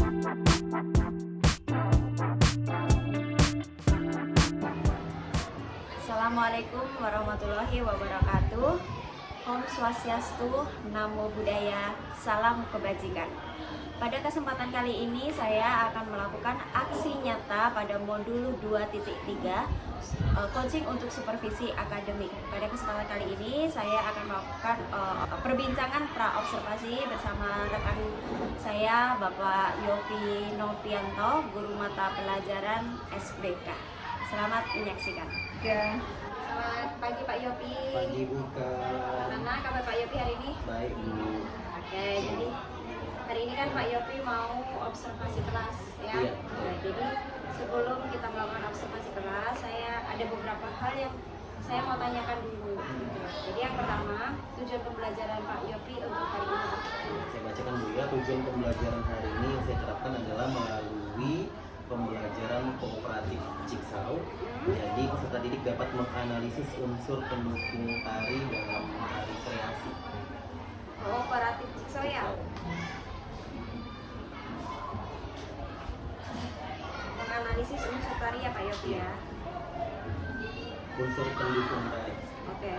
Assalamualaikum warahmatullahi wabarakatuh. Om Swastiastu, Namo Buddhaya, salam kebajikan. Pada kesempatan kali ini saya akan melakukan aksi nyata pada modul 2.3 coaching untuk supervisi akademik. Pada kesempatan kali ini saya akan melakukan perbincangan pra-observasi bersama rekan saya Bapak Yopi Nopianto, guru mata pelajaran SBK. Selamat menyaksikan. Ya. Selamat pagi Pak Yopi. Pagi Bu. Bagaimana kabar Pak Yopi hari ini? Baik Bu. Oke, jadi hari ini kan Pak Yopi mau observasi kelas ya. Iya. Nah, jadi sebelum kita melakukan observasi kelas, saya ada beberapa hal yang saya mau tanyakan dulu. Jadi yang pertama, tujuan pembelajaran Pak Yopi untuk hari ini. Saya bacakan Bu ya. Tujuan pembelajaran hari ini yang saya terapkan adalah melalui pembelajaran kooperatif Jigsaw. Jadi peserta didik dapat menganalisis unsur pendukung tari dalam tari kreasi. Kooperatif Jigsaw ya. Menganalisis unsur tari ya Pak Yopi ya. Unsur pendukung tari. Oke.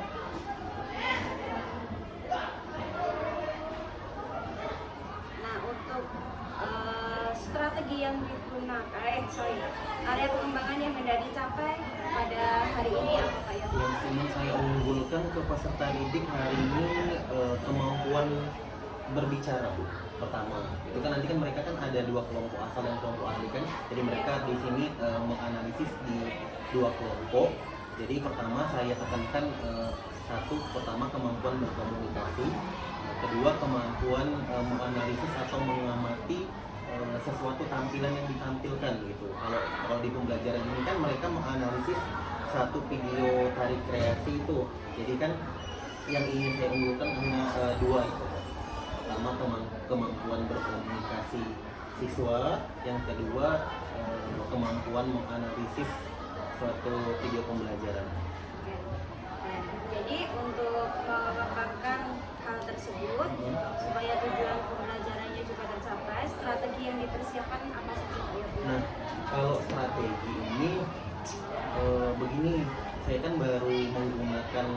Nah, untuk strategi yang digunakan, area pengembangan yang hendak dicapai pada hari ini apa Pak Yopi? Yang ingin saya unggulkan ke peserta didik hari ini kemampuan berbicara Bu. Pertama, itu kan nanti kan mereka kan ada dua kelompok asal dan kelompok ahli kan. Jadi mereka di sini menganalisis di dua kelompok. Jadi pertama saya tekankan pertama kemampuan berkomunikasi, kedua kemampuan menganalisis atau mengamati sesuatu tampilan yang ditampilkan gitu. Kalau di pembelajaran ini kan mereka menganalisis satu video tari kreasi itu. Jadi kan yang ingin saya unggulkan hanya dua itu. Pertama kemampuan berkomunikasi siswa, yang kedua kemampuan menganalisis suatu video pembelajaran. Oke. Nah, jadi untuk mengembangkan hal tersebut supaya tujuan pembelajarannya juga tercapai, strategi yang dipersiapkan apa saja Pak Yopi? Nah, kalau strategi ini begini, saya kan baru menggunakan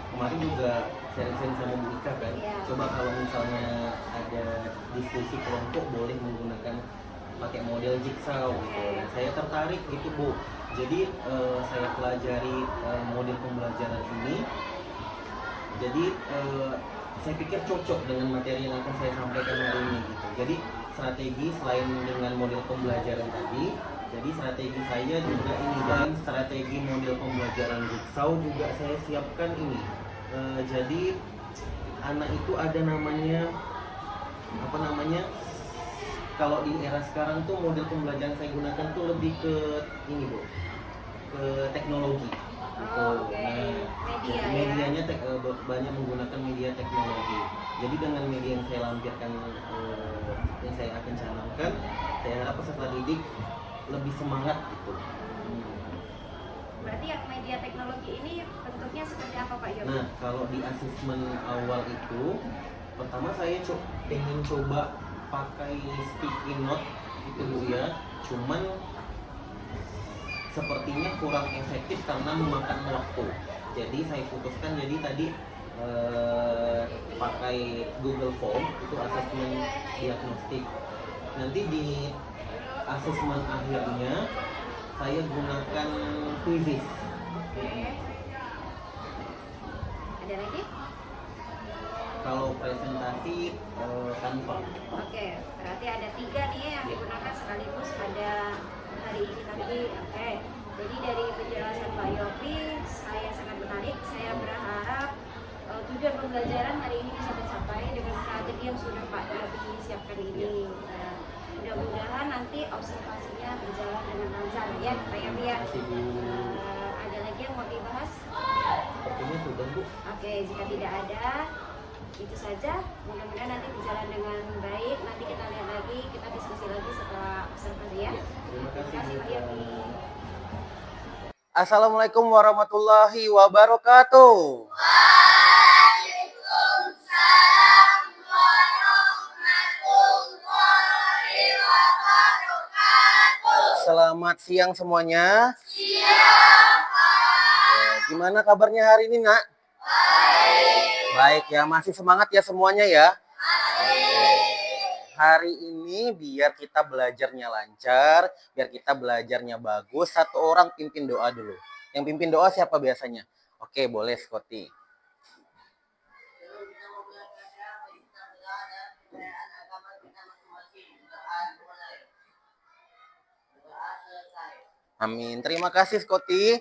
kemarin juga sharing sama Bu Ika kan. Iya. Coba kalau misalnya ada diskusi kelompok boleh menggunakan pakai model jigsaw gitu. Dan saya tertarik gitu Bu. Jadi saya pelajari model pembelajaran ini. Jadi saya pikir cocok dengan materi yang akan saya sampaikan hari ini gitu. Jadi strategi selain dengan model pembelajaran tadi, jadi strategi saya juga ini, dan strategi model pembelajaran jigsaw juga saya siapkan ini. Jadi anak itu ada namanya kalau di era sekarang tuh model pembelajaran saya gunakan tuh lebih ke ini Bu, ke teknologi gitu. Okay. Media, medianya banyak menggunakan media teknologi. Jadi dengan media yang saya lampirkan, yang saya akan canangkan, saya harap peserta didik lebih semangat gitu. Berarti yang media teknologi ini bentuknya seperti apa Pak Yopi? Nah, kalau di asesmen awal itu, pertama saya ingin coba pakai sticky note itu Bu ya. Cuman sepertinya kurang efektif karena memakan waktu. Jadi saya putuskan jadi tadi pakai Google Form itu asesmen diagnostik. Nanti di asesmen akhirnya saya gunakan quizzes. Ada lagi? Kalau presentasi Canva. Oke, berarti ada 3 nih yang digunakan sekaligus pada hari ini tadi. Oke, jadi dari penjelasan Pak Yopi saya sangat menarik. Saya berharap tujuan pembelajaran hari ini bisa tercapai dengan strategi yang sudah Pak Yopi siapkan ini. Mudah-mudahan nanti observasinya berjalan dengan lancar ya Pak Yopi ya. Ada lagi yang mau dibahas? Sepertinya sudah Bu. Oke, jika tidak ada, itu saja. Mudah-mudahan nanti berjalan dengan baik. Nanti kita lihat lagi, kita diskusi lagi setelah observasi ya. Terima kasih Pak Bu. Yopi. Assalamualaikum warahmatullahi wabarakatuh. Waalaikumsalam warahmatullahi wabarakatuh. Selamat siang semuanya. Gimana kabarnya hari ini, Nak? Baik ya, masih semangat ya semuanya ya. Hari ini biar kita belajarnya lancar, biar kita belajarnya bagus, satu orang pimpin doa dulu. Yang pimpin doa siapa biasanya? Oke, boleh Scotty. Amin. Terima kasih Scotty.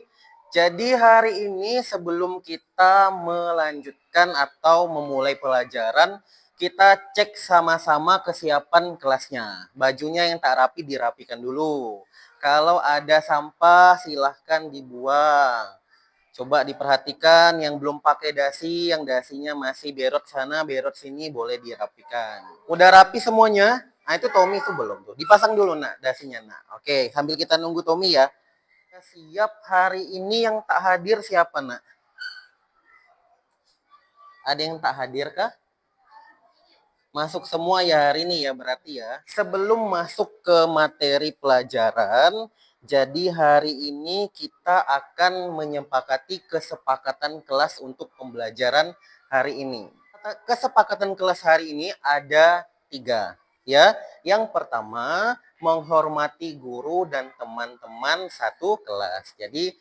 Jadi hari ini sebelum kita melanjutkan atau memulai pelajaran, kita cek sama-sama kesiapan kelasnya. Bajunya yang tak rapi dirapikan dulu. Kalau ada sampah silahkan dibuang. Coba diperhatikan yang belum pakai dasi, yang dasinya masih berot sana, berot sini boleh dirapikan. Udah rapi semuanya? Nah itu Tommy itu belum tuh. Dipasang dulu nak dasinya nak. Oke, sambil kita nunggu Tommy ya. Siap hari ini yang tak hadir siapa nak? Ada yang tak hadir kah? Masuk semua ya hari ini ya berarti ya. Sebelum masuk ke materi pelajaran, jadi hari ini kita akan menyepakati kesepakatan kelas untuk pembelajaran hari ini. Kesepakatan kelas hari ini ada 3 ya. Yang pertama, menghormati guru dan teman-teman satu kelas. Jadi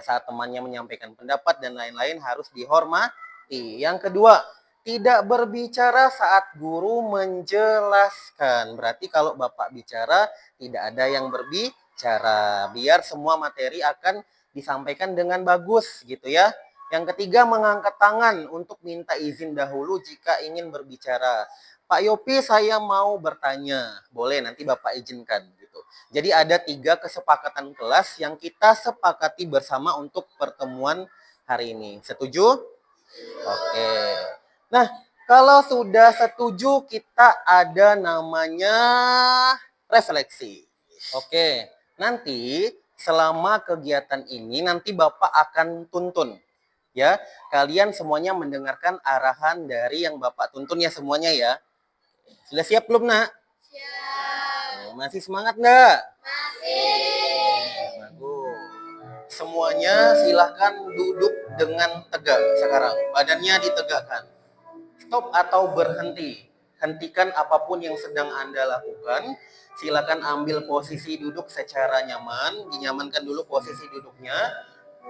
saat temannya menyampaikan pendapat dan lain-lain harus dihormati. Yang kedua, tidak berbicara saat guru menjelaskan. Berarti kalau Bapak bicara, tidak ada yang berbicara. Biar semua materi akan disampaikan dengan bagus gitu ya. Yang ketiga, mengangkat tangan untuk minta izin dahulu jika ingin berbicara. Pak Yopi, saya mau bertanya. Boleh, nanti Bapak izinkan gitu. Jadi ada 3 kesepakatan kelas yang kita sepakati bersama untuk pertemuan hari ini. Setuju? Oke. Nah, kalau sudah setuju, kita ada namanya refleksi. Oke, nanti selama kegiatan ini nanti Bapak akan tuntun. Ya, kalian semuanya mendengarkan arahan dari yang Bapak tuntun ya semuanya ya. Sudah siap belum, Nak? Siap. Masih semangat enggak? Masih. Bagus. Semuanya silahkan duduk dengan tegak sekarang. Badannya ditegakkan. Stop atau berhenti. Hentikan apapun yang sedang Anda lakukan. Silakan ambil posisi duduk secara nyaman. Dinyamankan dulu posisi duduknya.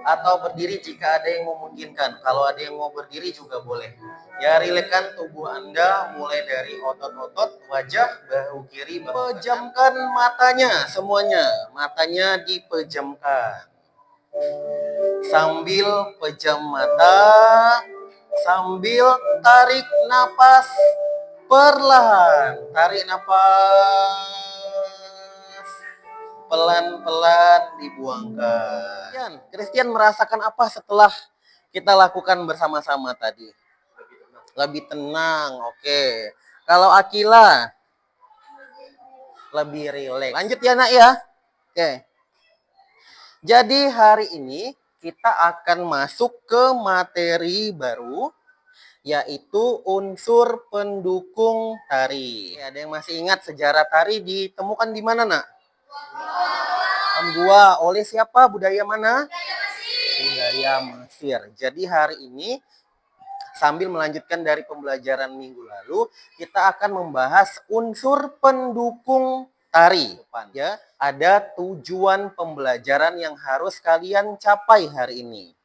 Atau berdiri jika ada yang memungkinkan. Kalau ada yang mau berdiri juga boleh. Ya, rilekskan tubuh Anda mulai dari otot-otot, wajah, bahu kiri, bahu kanan. Pejamkan matanya semuanya. Matanya dipejamkan. Sambil pejam mata, sambil tarik napas perlahan. Tarik napas. Pelan-pelan dibuangkan. Christian merasakan apa setelah kita lakukan bersama-sama tadi? Lebih tenang, oke. Kalau Akila? Lebih rileks. Lanjut ya nak ya. Oke. Jadi hari ini kita akan masuk ke materi baru, yaitu unsur pendukung tari. Ada yang masih ingat sejarah tari ditemukan di mana nak? Gua oleh siapa? Budaya mana? Budaya Mesir. Jadi hari ini sambil melanjutkan dari pembelajaran minggu lalu, kita akan membahas unsur pendukung tari. Ya, ada tujuan pembelajaran yang harus kalian capai hari ini.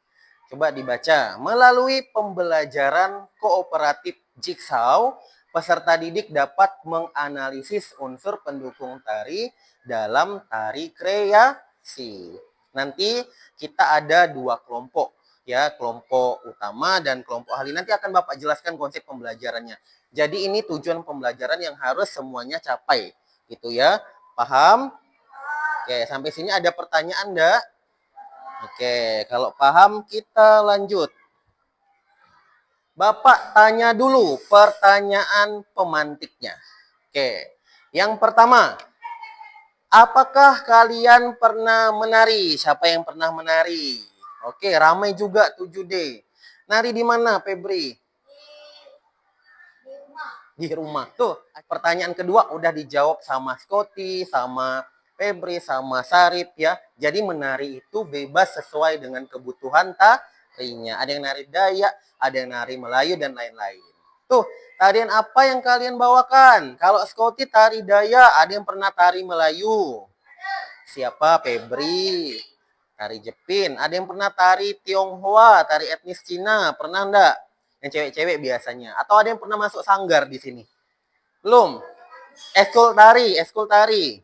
Coba dibaca. Melalui pembelajaran kooperatif Jigsaw, peserta didik dapat menganalisis unsur pendukung tari dalam tari kreasi. Nanti kita ada 2 kelompok, ya, kelompok utama dan kelompok ahli. Nanti akan Bapak jelaskan konsep pembelajarannya. Jadi ini tujuan pembelajaran yang harus semuanya capai, gitu ya. Paham? Oke, sampai sini ada pertanyaan enggak? Oke, kalau paham kita lanjut. Bapak tanya dulu pertanyaan pemantiknya. Oke, yang pertama, apakah kalian pernah menari? Siapa yang pernah menari? Oke, ramai juga 7D. Nari di mana, Febri? di rumah. Tuh, pertanyaan kedua udah dijawab sama Scotty, sama Febri, sama Sarip ya. Jadi menari itu bebas sesuai dengan kebutuhan tarinya. Ada yang nari Dayak, ada yang nari Melayu, dan lain-lain. Tuh, tarian apa yang kalian bawakan? Kalau Scotty tari Dayak, ada yang pernah tari Melayu? Siapa? Febri. Tari Jepin. Ada yang pernah tari Tionghoa, tari etnis Cina? Pernah enggak? Yang cewek-cewek biasanya. Atau ada yang pernah masuk sanggar di sini? Belum? Eskul tari.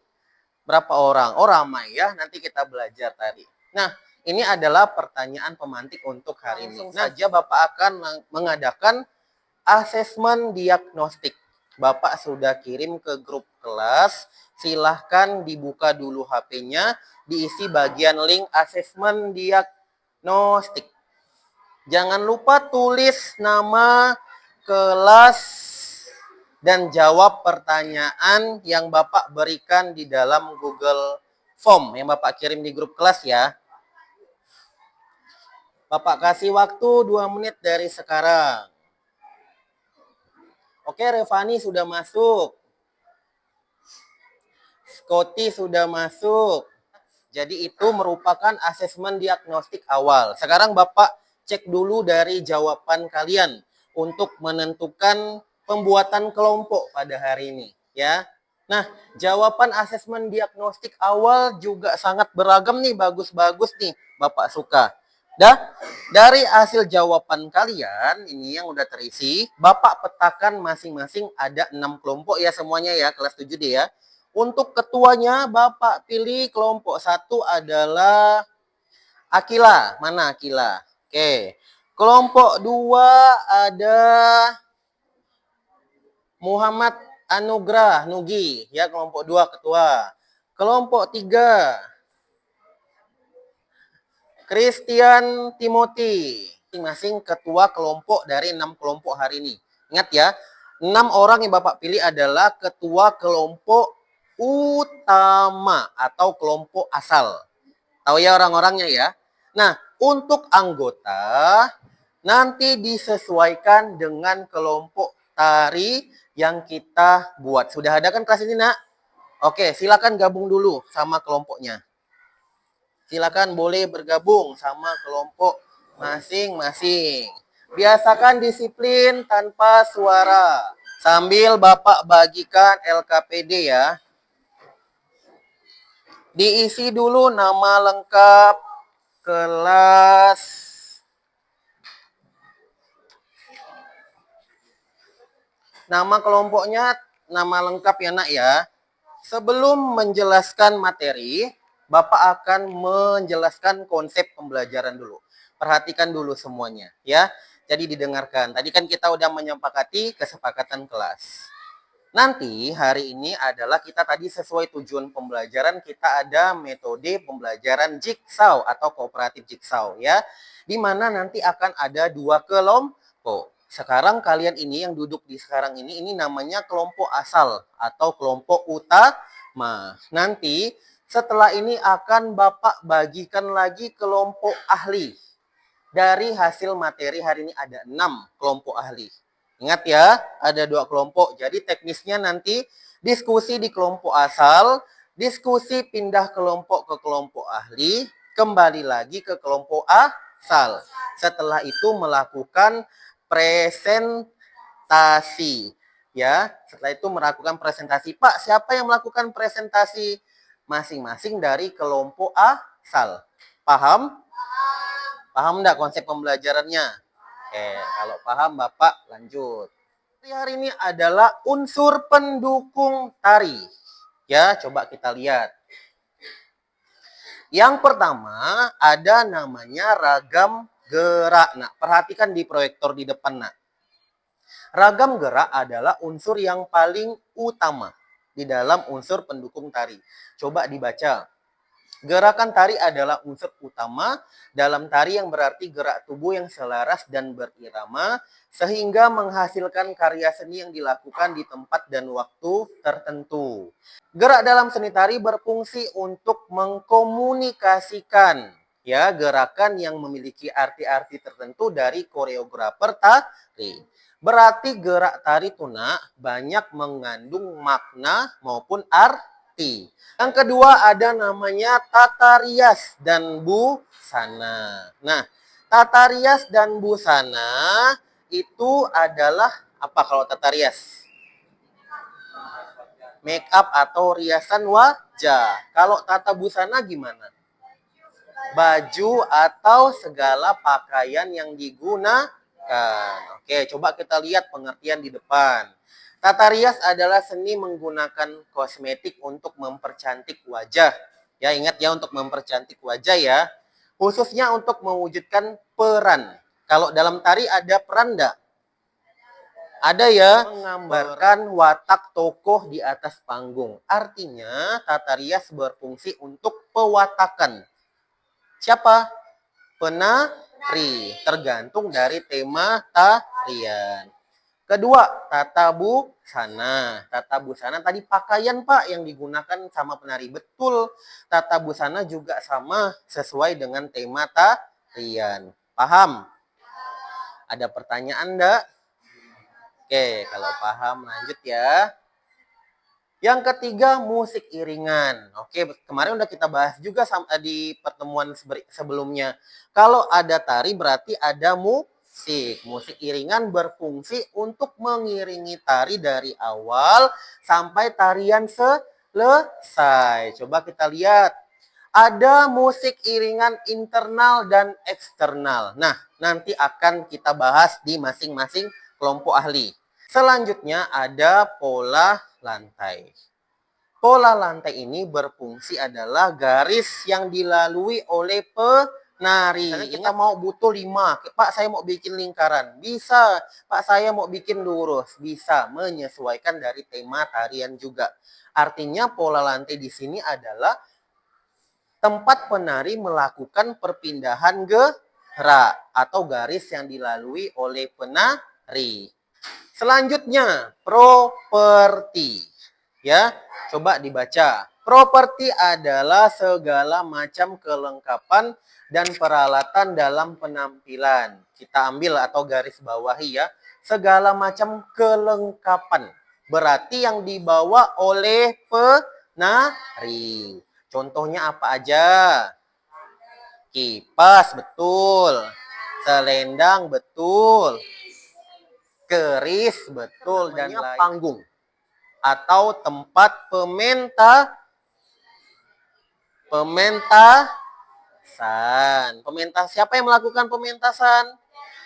Berapa orang? Oh, ramai ya. Nanti kita belajar tari. Nah, ini adalah pertanyaan pemantik untuk hari ini. Nah, saja Bapak akan mengadakan asesmen diagnostik. Bapak sudah kirim ke grup kelas. Silahkan dibuka dulu HP-nya, diisi bagian link asesmen diagnostik. Jangan lupa tulis nama, kelas, dan jawab pertanyaan yang Bapak berikan di dalam Google Form yang Bapak kirim di grup kelas ya. Bapak kasih waktu 2 menit dari sekarang. Oke, Revani sudah masuk. Scotty sudah masuk. Jadi itu merupakan asesmen diagnostik awal. Sekarang Bapak cek dulu dari jawaban kalian untuk menentukan pembuatan kelompok pada hari ini, ya. Nah, jawaban asesmen diagnostik awal juga sangat beragam nih, bagus-bagus nih, Bapak suka. Dari hasil jawaban kalian ini yang udah terisi, Bapak petakan masing-masing ada 6 kelompok ya semuanya ya, kelas 7 deh ya. Untuk ketuanya Bapak pilih kelompok 1 adalah Akila. Mana Akila? Oke. Kelompok 2 ada Muhammad Anugrah Nugi, ya kelompok 2 ketua. Kelompok 3 Christian Timothy, masing-masing ketua kelompok dari 6 kelompok hari ini. Ingat ya, 6 orang yang Bapak pilih adalah ketua kelompok utama atau kelompok asal. Tahu ya orang-orangnya ya. Nah, untuk anggota nanti disesuaikan dengan kelompok tari yang kita buat. Sudah ada kan kelas ini, Nak? Oke, silakan gabung dulu sama kelompoknya. Silakan boleh bergabung sama kelompok masing-masing. Biasakan disiplin tanpa suara. Sambil Bapak bagikan LKPD ya. Diisi dulu nama lengkap, kelas, nama kelompoknya, nama lengkap ya Nak ya. Sebelum menjelaskan materi, Bapak akan menjelaskan konsep pembelajaran dulu. Perhatikan dulu semuanya ya. Jadi didengarkan. Tadi kan kita udah menyepakati kesepakatan kelas. Nanti hari ini adalah kita tadi sesuai tujuan pembelajaran, kita ada metode pembelajaran jigsaw atau kooperatif jigsaw ya. Di mana nanti akan ada 2 kelompok. Sekarang kalian ini yang duduk di sekarang ini namanya kelompok asal atau kelompok utama. Nanti setelah ini akan Bapak bagikan lagi kelompok ahli. Dari hasil materi hari ini ada 6 kelompok ahli. Ingat ya, ada 2 kelompok. Jadi teknisnya nanti diskusi di kelompok asal, diskusi pindah kelompok ke kelompok ahli, kembali lagi ke kelompok asal. Setelah itu melakukan presentasi. Ya, setelah itu melakukan presentasi. Pak, siapa yang melakukan presentasi? Masing-masing dari kelompok asal. Paham? Paham enggak konsep pembelajarannya? Oke, kalau paham Bapak lanjut. Hari ini adalah unsur pendukung tari. Ya, coba kita lihat. Yang pertama ada namanya ragam gerak. Nah, perhatikan di proyektor di depan, Nak. Ragam gerak adalah unsur yang paling utama di dalam unsur pendukung tari. Coba dibaca. Gerakan tari adalah unsur utama dalam tari yang berarti gerak tubuh yang selaras dan berirama sehingga menghasilkan karya seni yang dilakukan di tempat dan waktu tertentu. Gerak dalam seni tari berfungsi untuk mengkomunikasikan ya gerakan yang memiliki arti-arti tertentu dari koreografer tari. Berarti gerak tari tuna banyak mengandung makna maupun arti. Yang kedua ada namanya tata rias dan busana. Nah, tata rias dan busana itu adalah apa kalau tata rias? Make up atau riasan wajah. Kalau tata busana gimana? Baju atau segala pakaian yang digunakan. Oke, coba kita lihat pengertian di depan. Tata rias adalah seni menggunakan kosmetik untuk mempercantik wajah. Ya, ingat ya untuk mempercantik wajah ya. Khususnya untuk mewujudkan peran. Kalau dalam tari ada peran enggak? Ada ya, menggambarkan watak tokoh di atas panggung. Artinya, tata rias berfungsi untuk pewatakan. Siapa? Penari. Tergantung dari tema tarian. Kedua, tata busana. Tata busana tadi pakaian Pak yang digunakan sama penari. Betul, tata busana juga sama sesuai dengan tema tarian. Paham? Ada pertanyaan enggak? Oke, kalau paham lanjut ya. Yang ketiga, musik iringan. Oke, kemarin udah kita bahas juga di pertemuan sebelumnya. Kalau ada tari berarti ada musik. Musik iringan berfungsi untuk mengiringi tari dari awal sampai tarian selesai. Coba kita lihat. Ada musik iringan internal dan eksternal. Nah, nanti akan kita bahas di masing-masing kelompok ahli. Selanjutnya ada pola lantai. Pola lantai ini berfungsi adalah garis yang dilalui oleh penari. Misalnya kita mau butuh 5. Pak, saya mau bikin lingkaran. Bisa. Pak, saya mau bikin lurus. Bisa. Menyesuaikan dari tema tarian juga. Artinya pola lantai di sini adalah tempat penari melakukan perpindahan gerak atau garis yang dilalui oleh penari. Selanjutnya, properti. Ya, coba dibaca. Properti adalah segala macam kelengkapan dan peralatan dalam penampilan. Kita ambil atau garis bawahi ya. Segala macam kelengkapan. Berarti yang dibawa oleh penari. Contohnya apa aja? Kipas, betul. Selendang, betul. Keris, betul. Dan panggung atau tempat pementasan. Siapa yang melakukan pementasan?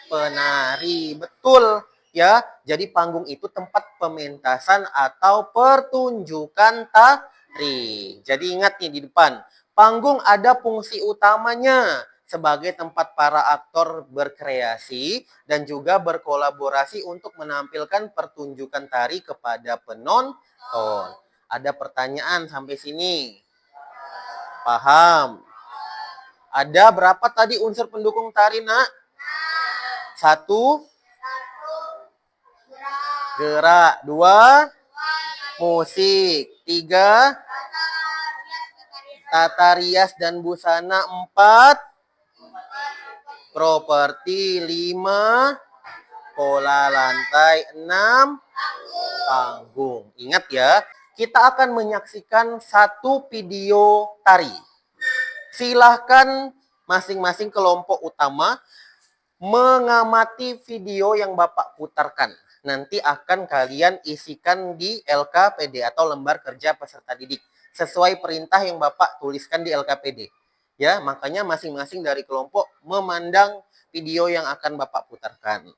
Penari, betul. Ya, jadi panggung itu tempat pementasan atau pertunjukan tari. Jadi ingat nih di depan, panggung ada fungsi utamanya sebagai tempat para aktor berkreasi dan juga berkolaborasi untuk menampilkan pertunjukan tari kepada penonton. Ada pertanyaan sampai sini? Paham? Ada berapa tadi unsur pendukung tari, Nak? 1, gerak. 2, musik. 3, tata rias dan busana. 4, properti. 5, pola lantai. 6, panggung. Ingat ya, kita akan menyaksikan satu video tari. Silahkan masing-masing kelompok utama mengamati video yang Bapak putarkan. Nanti akan kalian isikan di LKPD atau lembar kerja peserta didik. Sesuai perintah yang Bapak tuliskan di LKPD. Ya, makanya masing-masing dari kelompok memandang video yang akan Bapak putarkan.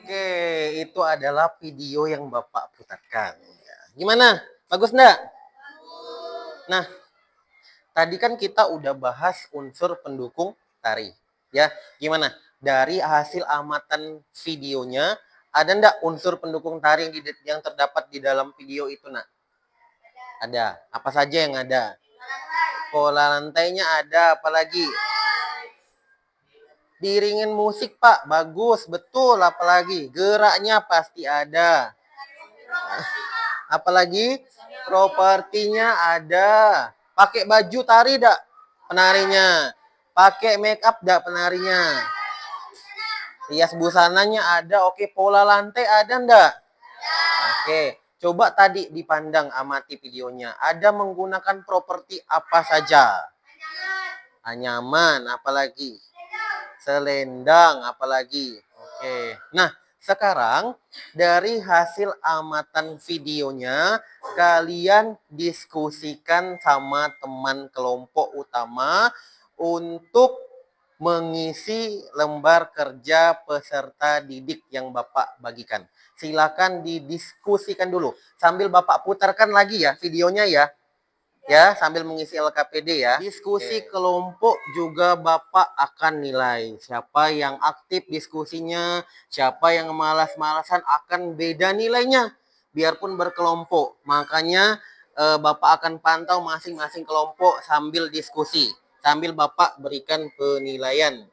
Oke, itu adalah video yang Bapak putarkan. Ya. Gimana? Bagus enggak? Nah, tadi kan kita udah bahas unsur pendukung tari. Ya, gimana? Dari hasil amatan videonya, ada enggak unsur pendukung tari yang terdapat di dalam video itu, nak? Ada. Apa saja yang ada? Pola lantainya ada, apalagi? Diiringin musik, Pak. Bagus, betul. Apalagi? Geraknya pasti ada. Apalagi? Propertinya ada. Pakai baju tari dak penarinya? Pakai make up dak penarinya? Hias busananya ada. Oke, pola lantai ada ndak? Oke, coba tadi dipandang, amati videonya. Ada menggunakan properti apa saja? Anyaman, apalagi? Selendang, apalagi? Oke. Nah, sekarang dari hasil amatan videonya, kalian diskusikan sama teman kelompok utama untuk mengisi lembar kerja peserta didik yang Bapak bagikan. Silakan didiskusikan dulu. Sambil Bapak putarkan lagi ya videonya ya. Ya, sambil mengisi LKPD ya. Diskusi kelompok juga Bapak akan nilai. Siapa yang aktif diskusinya, siapa yang malas-malasan akan beda nilainya. Biarpun berkelompok. Makanya Bapak akan pantau masing-masing kelompok sambil diskusi. Sambil Bapak berikan penilaian.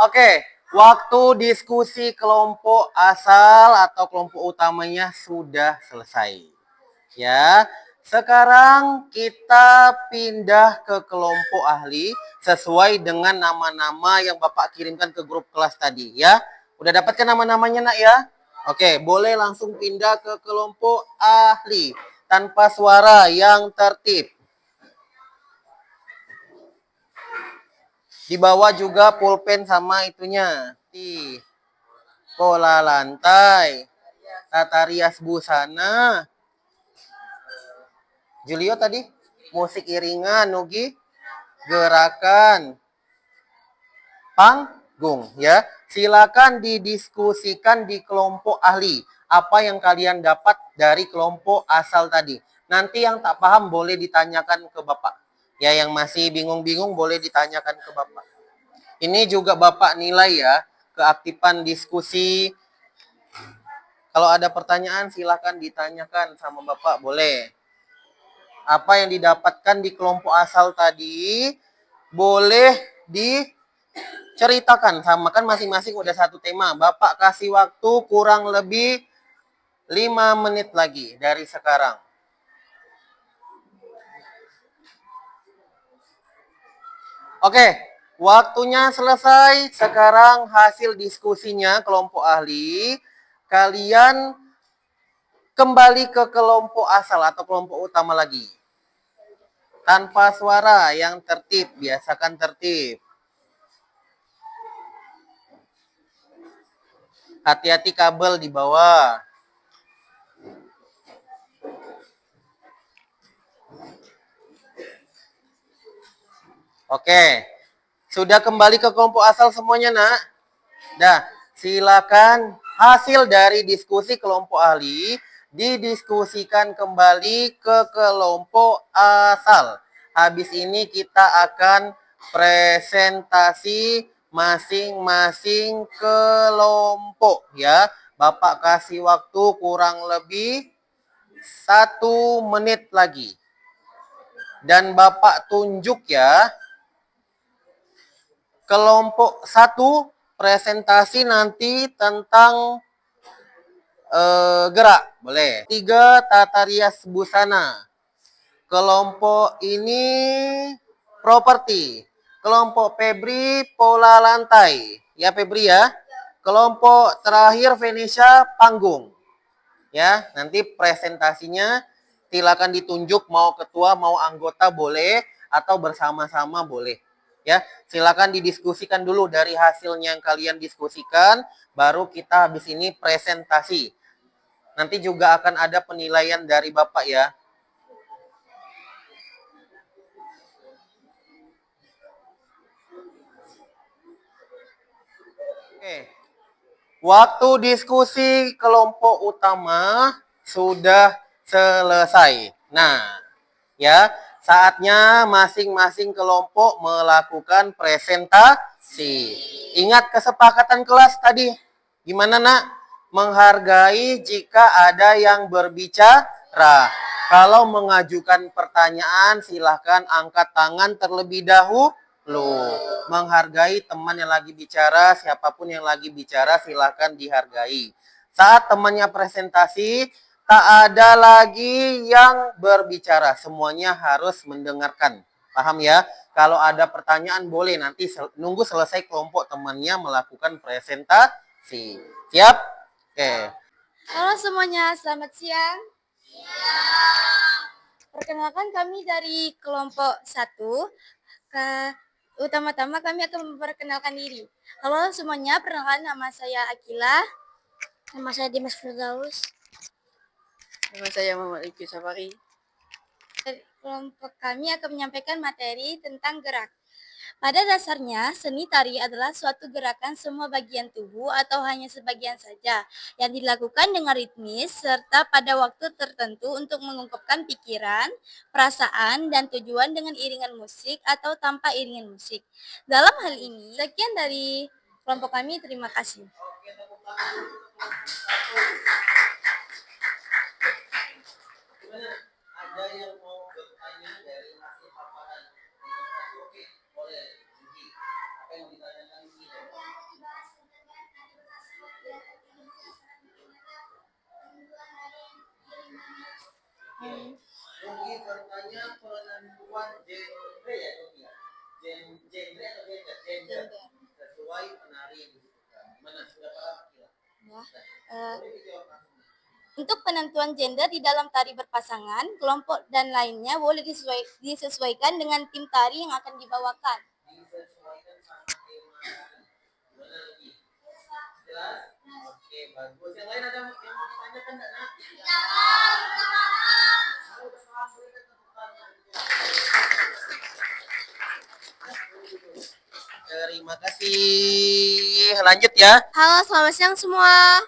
Oke, waktu diskusi kelompok asal atau kelompok utamanya sudah selesai. Ya, sekarang kita pindah ke kelompok ahli sesuai dengan nama-nama yang Bapak kirimkan ke grup kelas tadi ya. Udah dapatkan nama-namanya, Nak ya? Oke, boleh langsung pindah ke kelompok ahli tanpa suara yang tertib. Di bawah juga pulpen sama itunya. Pola lantai, tata rias busana. Julio tadi musik iringan, Nugi gerakan, panggung ya. Silakan didiskusikan di kelompok ahli. Apa yang kalian dapat dari kelompok asal tadi. Nanti yang tak paham boleh ditanyakan ke Bapak. Ya, yang masih bingung-bingung boleh ditanyakan ke Bapak. Ini juga Bapak nilai ya, keaktifan diskusi. Kalau ada pertanyaan silahkan ditanyakan sama Bapak, boleh. Apa yang didapatkan di kelompok asal tadi, boleh diceritakan. Sama kan masing-masing udah satu tema. Bapak kasih waktu kurang lebih 5 menit lagi dari sekarang. Oke, waktunya selesai. Sekarang hasil diskusinya kelompok ahli. Kalian kembali ke kelompok asal atau kelompok utama lagi. Tanpa suara yang tertib, biasakan tertib. Hati-hati kabel di bawah. Oke, sudah kembali ke kelompok asal semuanya, Nak? Dah, silakan hasil dari diskusi kelompok ahli didiskusikan kembali ke kelompok asal. Habis ini kita akan presentasi masing-masing kelompok ya. Bapak kasih waktu kurang lebih 1 menit lagi. Dan Bapak tunjuk ya. Kelompok 1 presentasi nanti tentang gerak, boleh. 3 tata rias busana. Kelompok ini properti. Kelompok Febri pola lantai. Ya Febri ya. Kelompok terakhir Venesia panggung. Ya, nanti presentasinya Silakan ditunjuk mau ketua, mau anggota boleh, atau bersama-sama boleh. Ya, silakan didiskusikan dulu dari hasilnya yang kalian diskusikan, baru kita habis ini presentasi. Nanti juga akan ada penilaian dari Bapak ya. Oke. Waktu diskusi kelompok utama sudah selesai. Nah, ya, saatnya masing-masing kelompok melakukan presentasi. Ingat kesepakatan kelas tadi. Gimana, Nak? Menghargai jika ada yang berbicara. Kalau mengajukan pertanyaan, silahkan angkat tangan terlebih dahulu. Menghargai teman yang lagi bicara, siapapun yang lagi bicara, silahkan dihargai. Saat temannya presentasi, tak ada lagi yang berbicara. Semuanya harus mendengarkan. Paham ya? Kalau ada pertanyaan boleh nanti nunggu selesai kelompok temannya melakukan presentasi. Siap? Oke. Halo semuanya, selamat siang. Perkenalkan kami dari kelompok 1. Utama-tama kami akan memperkenalkan diri. Halo semuanya, perkenalkan nama saya Akila. Nama saya Dimas Firdaus. Nama saya Muhammad Iki Safari. Kelompok kami akan menyampaikan materi tentang gerak. Pada dasarnya, seni tari adalah suatu gerakan semua bagian tubuh atau hanya sebagian saja yang dilakukan dengan ritmis serta pada waktu tertentu untuk mengungkapkan pikiran, perasaan, dan tujuan dengan iringan musik atau tanpa iringan musik. Dalam hal ini, sekian dari kelompok kami. Terima kasih. Ada yang mau bertanya dari hasil paparan? Oke, boleh. Apa yang ditanyakan ini? Mungkin bertanya penentuan genre ya, Dok ya? Genre atau gender? Sesuai penari yang dibutuhkan. Gimana? Sudah paham? Boleh dijawab langsung. Untuk penentuan gender di dalam tari berpasangan, kelompok dan lainnya boleh disesuaikan dengan tim tari yang akan dibawakan. Disesuaikan sama tema tari. Gimana lagi? Jelas? Oke, bagus. Yang lain ada yang mau ditanyakan enggak, Nak? Terima kasih. Lanjut ya. Halo, selamat siang semua.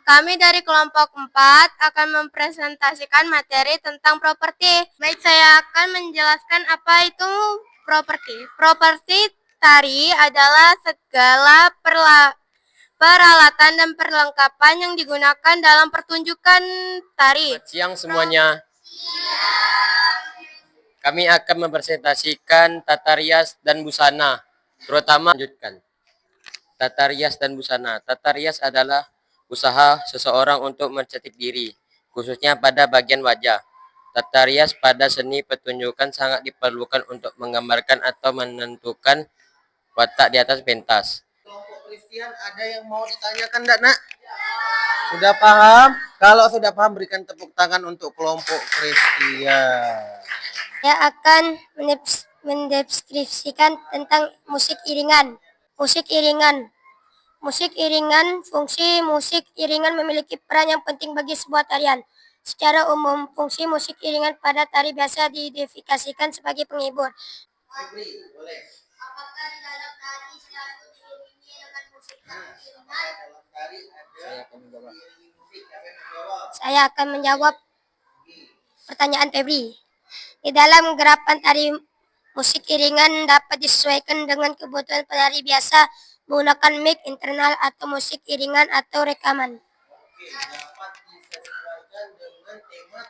Kami dari kelompok 4 akan mempresentasikan materi tentang properti. Baik, saya akan menjelaskan apa itu properti. Properti tari adalah segala peralatan dan perlengkapan yang digunakan dalam pertunjukan tari. Selamat siang semuanya. Kami akan mempresentasikan tata rias dan busana, terutama lanjutkan. Tata rias dan busana. Tata rias adalah usaha seseorang untuk mencetak diri, khususnya pada bagian wajah. Tata rias pada seni pertunjukan sangat diperlukan untuk menggambarkan atau menentukan watak di atas pentas. Kelompok Christian ada yang mau ditanyakan enggak, Nak? Sudah paham? Kalau sudah paham berikan tepuk tangan untuk kelompok Christian. Saya akan mendeskripsikan tentang musik iringan. Musik iringan. Musik iringan, fungsi musik iringan memiliki peran yang penting bagi sebuah tarian. Secara umum, fungsi musik iringan pada tari biasa didefinisikan sebagai penghibur. Febri, boleh. Apakah di dalam tari selalu diiringi dengan musik iringan? Dalam tari ada diiringi musik. Siapa yang menjawab? Saya akan menjawab pertanyaan Febri. Di dalam gerakan tari, musik iringan dapat disesuaikan dengan kebutuhan penari biasa menggunakan mic internal atau musik iringan atau rekaman. Oke, dapat disesuaikan dengan tema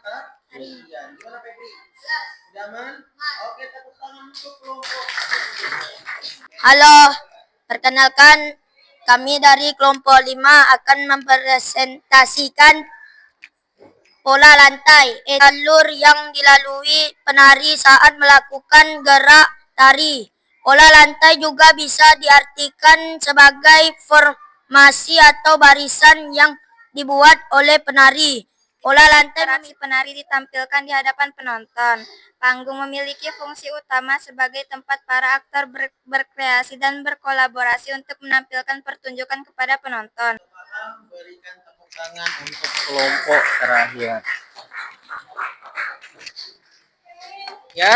tarian. Gimana, Febri? Zaman? Oke, tepuk tangan untuk kelompok. Halo, perkenalkan kami dari kelompok 5 akan mempresentasikan pola lantai, jalur yang dilalui penari saat melakukan gerak tari. Pola lantai juga bisa diartikan sebagai formasi atau barisan yang dibuat oleh penari. Bola lantai si penari ditampilkan di hadapan penonton. Panggung memiliki fungsi utama sebagai tempat para aktor berkreasi dan berkolaborasi untuk menampilkan pertunjukan kepada penonton. Berikan tepuk tangan untuk kelompok terakhir. Ya,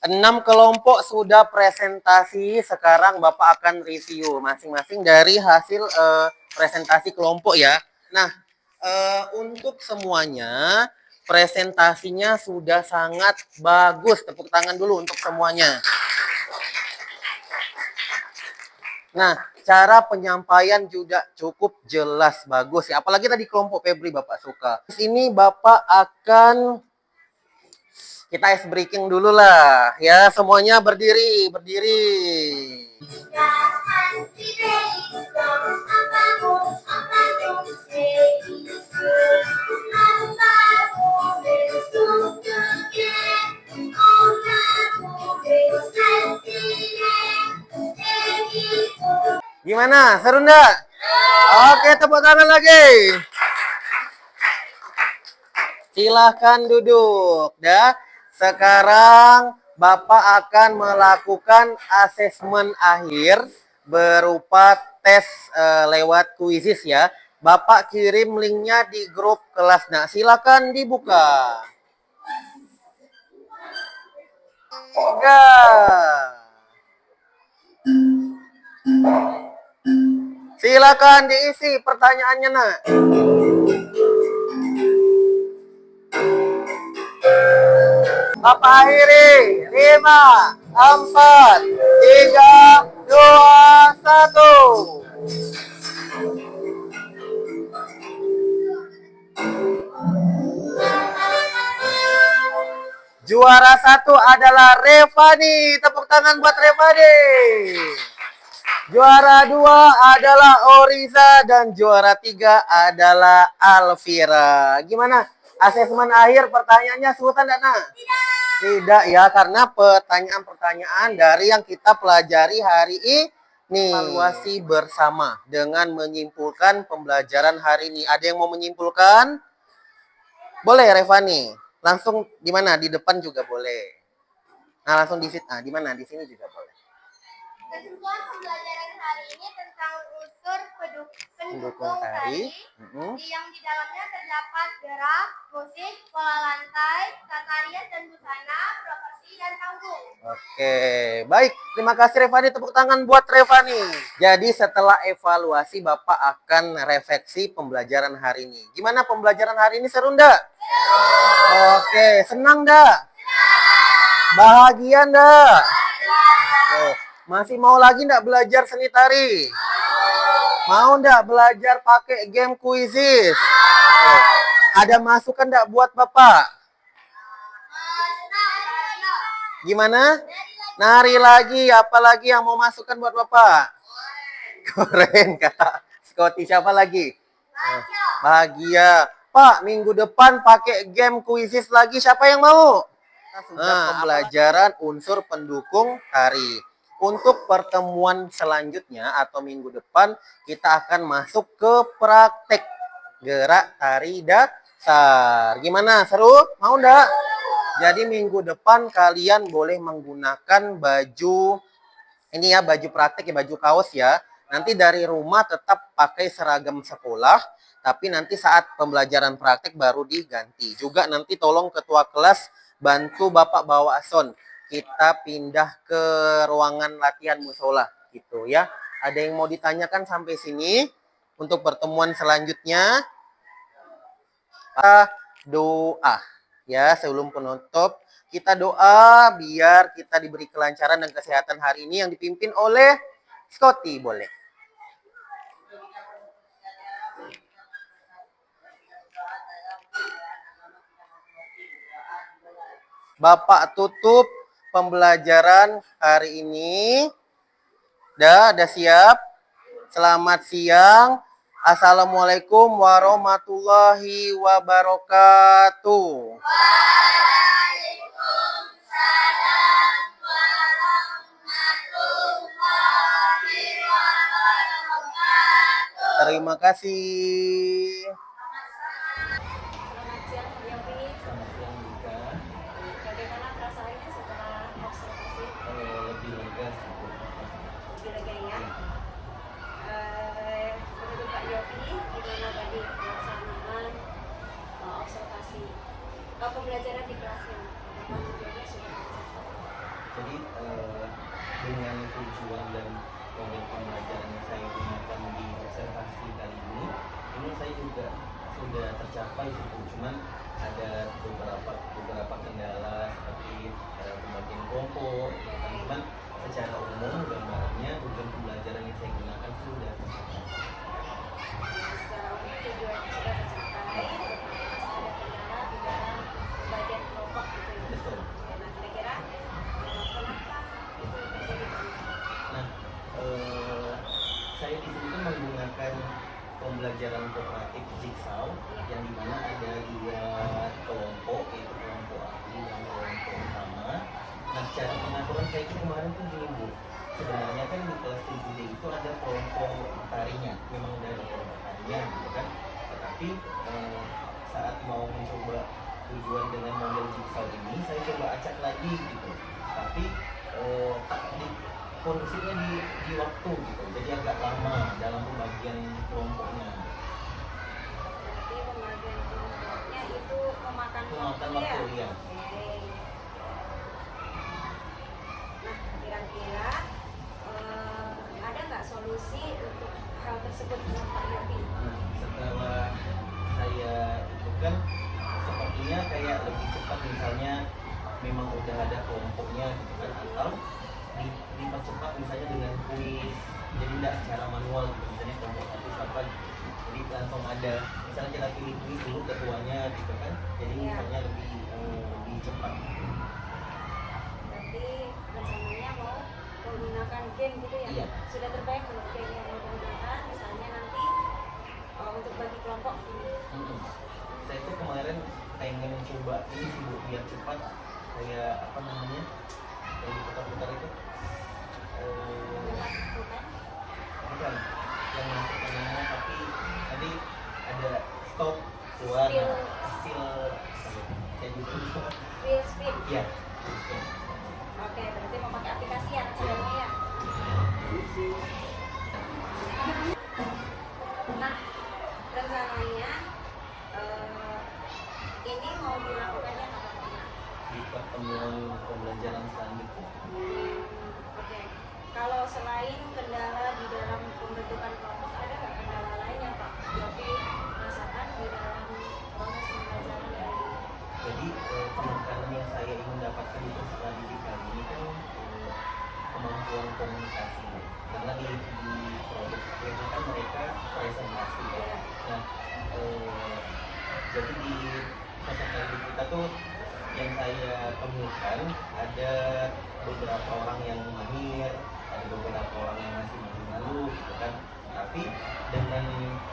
6 kelompok sudah presentasi. Sekarang Bapak akan review masing-masing dari hasil presentasi kelompok ya. Nah, untuk semuanya presentasinya sudah sangat bagus. Tepuk tangan dulu untuk semuanya. Nah, cara penyampaian juga cukup jelas, bagus ya. Apalagi tadi kelompok Febri Bapak suka. Di sini Bapak akan kita ice breaking dulu lah. Ya, semuanya berdiri, berdiri. Gimana? Seru enggak? Oke, tepuk tangan lagi. Silahkan duduk. Ya. Sekarang Bapak akan melakukan asesmen akhir berupa tes lewat kuisis ya. Bapak kirim linknya di grup kelas. Nah, silakan dibuka. Enggak. Silakan diisi pertanyaannya, Nak. Bapak akhiri. 5, 4, 3, 2, 1. Juara 1 adalah Revani. Tepuk tangan buat Revani. Juara 2 adalah Oriza dan juara 3 adalah Alvira. Gimana? Asesmen akhir pertanyaannya sultan enggak, Nak? Tidak ya, karena pertanyaan-pertanyaan dari yang kita pelajari hari ini. Evaluasi bersama dengan menyimpulkan pembelajaran hari ini. Ada yang mau menyimpulkan? Boleh, Revani. Langsung di mana? Di depan juga boleh. Nah, langsung di situ. Nah, di mana? Di sini juga boleh. Kesimpulan pembelajaran hari ini tentang unsur pendukung tari yang di dalamnya terdapat gerak, musik, pola lantai, tata rias dan busana, proporsi dan panggung. Oke, baik. Terima kasih Revani. Tepuk tangan buat Revani. Jadi setelah evaluasi Bapak akan refleksi pembelajaran hari ini. Gimana pembelajaran hari ini, seru enggak? Oke, senang enggak? Bahagia enggak? Masih mau lagi enggak belajar seni tari? Mau enggak belajar pakai game kuisis? Ada masukan enggak buat Bapak? Gimana? Nari lagi, apalagi yang mau masukkan buat Bapak? Keren, kata Scotty. Siapa lagi? Bahagia. Pak, minggu depan pakai game kuisis lagi. Siapa yang mau? Sudah pembelajaran unsur pendukung tari. Untuk pertemuan selanjutnya atau minggu depan, kita akan masuk ke praktek gerak tari dasar. Gimana? Seru? Mau enggak? Jadi minggu depan kalian boleh menggunakan baju ini ya, baju praktek ya, baju kaos ya. Nanti dari rumah tetap pakai seragam sekolah, tapi nanti saat pembelajaran praktek baru diganti. Juga nanti tolong ketua kelas bantu Bapak bawa son. Kita pindah ke ruangan latihan musola gitu ya. Ada yang mau ditanyakan sampai sini? Untuk pertemuan selanjutnya kita doa ya, sebelum penutup kita doa biar kita diberi kelancaran dan kesehatan hari ini yang dipimpin oleh Scotty. Boleh. Bapak tutup pembelajaran hari ini. Udah siap? Selamat siang. Assalamualaikum warahmatullahi wabarakatuh. Waalaikumsalam warahmatullahi wabarakatuh. Terima kasih. gimana tadi pelaksanaan observasi pembelajaran di kelasnya? Apakah tujuannya sudah tercapai? Jadi dengan tujuan dan model pembelajaran yang saya gunakan di observasi kali ini saya juga sudah tercapai sih Bu. Cuman ada beberapa kendala seperti pembagian kelompok, cuman secara umum gambarannya tujuan pembelajaran yang saya gunakan sudah tercapai. Secara umum tujuannya sudah tercapai, masih ada kendala di dalam pembagian kelompok gitu ya. Betul. Nah, kira-kira kenapa itu terjadi? Nah, saya di sini kan menggunakan pembelajaran kooperatif Jigsaw yang dimana ada 2 kelompok, yaitu kelompok ahli dan kelompok utama. Nah, cara pengaturan saya itu kemarin tuh gini Bu, sebenarnya kan di kelas 7D itu ada kelompok tarinya, memang udah ada kelompok tarinya gitu kan, tetapi saat mau mencoba tujuan dengan model Jigsaw ini saya coba acak lagi gitu, tapi tak di kondisinya di waktu gitu, jadi agak lama dalam pembagian kelompoknya. Berarti pembagian kelompoknya itu memakan Memakan waktu ya? waktu, ya. Oke. Nah, kira-kira ada nggak solusi untuk hal tersebut menurut Pak Yopi? Nah, setelah saya itu kan sepertinya kayak lebih cepat, misalnya memang udah ada kelompoknya gitu kan, atau dipercepat misalnya dengan kuis, jadi tidak secara manual gitu, misalnya kelompok satu siapa gitu, jadi langsung ada, misalnya kita pilih kuis dulu ketuanya gitu kan, jadi Iya. misalnya lebih cepat. Berarti rencananya mau menggunakan game gitu ya? Iya. Sudah terbayang belum game yang mau digunakan? Misalnya nanti untuk bagi kelompok ini. Saya tuh kemarin pengen coba ini sih Bu, biar cepat, kayak apa namanya, yang putar-putar itu Bukan? bukan yang masuk ke mana, tapi nanti ada stop keluar, still saya juga lupa. Wheel spin. Ya, Oke, berarti mau pakai aplikasi ya rencananya ya? Nah, rencananya ini mau dilakukannya kapan? di pertemuan pembelajaran selanjutnya. Oke. Kalau selain kendala di dalam pembentukan kelompok, ada nggak kendala lain yang Pak Yopi rasakan di dalam proses pembelajaran dari Jadi penekanan yang saya ingin dapatkan itu setelah didik kali ini kan kemampuan komunikasi, karena di produk itu kan mereka presentasi ya. Nah, jadi di peserta didik kita tuh yang saya temukan ada beberapa orang yang mahir, ada beberapa orang yang masih malu-malu gitu kan. Tapi dengan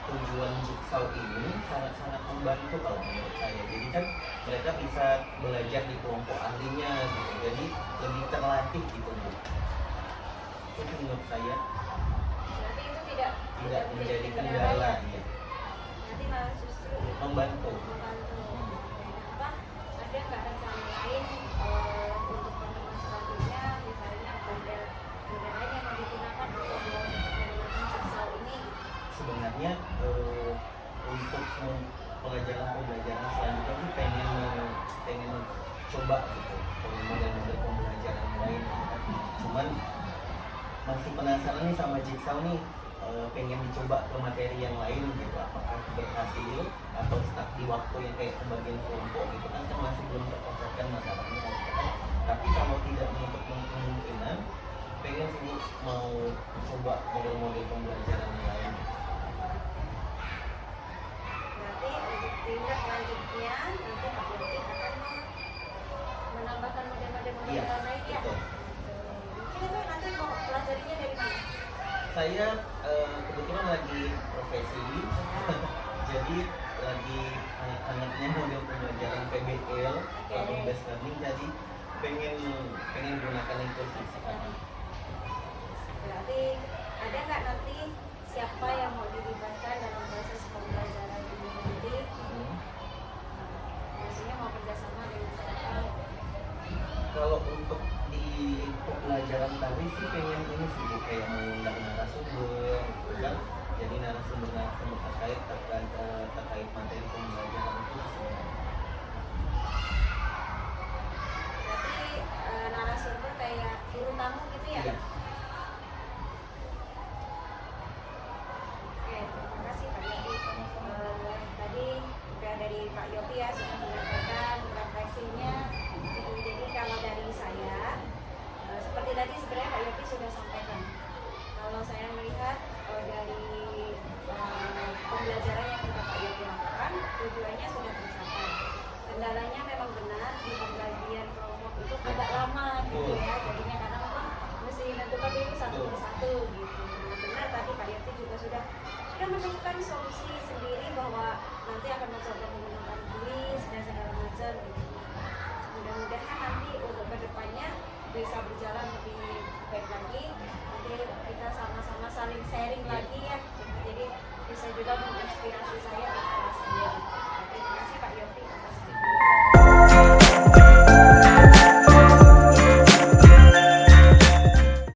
tujuan Jigsaw ini sangat-sangat membantu kalau menurut saya. Jadi kan mereka bisa belajar di kelompok ahlinya gitu. Jadi lebih terlatih gitu Bu. Itu menurut saya berarti itu tidak menjadi kendala kendala ya. nanti malah justru itu Membantu. membantu. Apa ada nggak rencana lain untuk pertemuan selanjutnya, misalnya model lain yang mau digunakan untuk menggunakan Jigsaw ini? Sebenarnya untuk pembelajaran selanjutnya sih pengen coba gitu model-model pembelajaran lain gitu kan. Cuman masih penasaran nih sama Jigsaw nih, pengen dicoba ke materi yang lain gitu, apakah berhasil atau stuck di waktu yang kayak pembagian kelompok gitu kan masih belum terpecahkan masalahnya gitu kan. Tapi kalau tidak menutup kemungkinan, pengen sih Bu, mau coba model-model pembelajaran yang lain. Berarti untuk tindak lanjutnya nanti Pak Yopi akan menambahkan model-model Iya, pembelajaran lain ya? betul. Mungkin itu nanti mau pelajarinya dari mana? Saya kebetulan lagi profesi, jadi lagi hangat-hangatnya model pembelajaran PBL atau best learning, jadi pengen gunakan itu sih sekarang. Berarti ada nggak nanti siapa yang mau dilibatkan dalam proses pembelajaran ini nanti? Maksudnya mau kerjasama dengan siapa? Kalau untuk di pembelajaran tadi sih pengen ini sih Bu, kayak mengundang narasumber gitu kan. Jadi narasumber terkait materi pembelajaran itu sebenarnya. Berarti narasumber kayak guru tamu gitu ya? Iya. Oke, terima kasih Pak Yopi. Tadi udah dari Pak Yopi ya sudah menyampaikan refleksinya. Jadi kalau dari saya, seperti tadi sebenarnya Pak Yopi sudah sampaikan. Kalau saya melihat dari pembelajaran yang sudah Pak Yopi lakukan, tujuannya sudah tercapai. Kendalanya memang benar di pembagian kelompok itu agak lama gitu ya, jadinya karena memang mesti menentukan dulu satu persatu gitu. Nah, benar tadi Pak Yopi juga sudah menemukan solusi sendiri bahwa nanti akan mencoba menggunakan kuis dan segala macam gitu. Mudah-mudahan nanti untuk kedepannya bisa berjalan lebih baik lagi. Nanti kita sama-sama saling sharing lagi ya, jadi bisa juga menginspirasi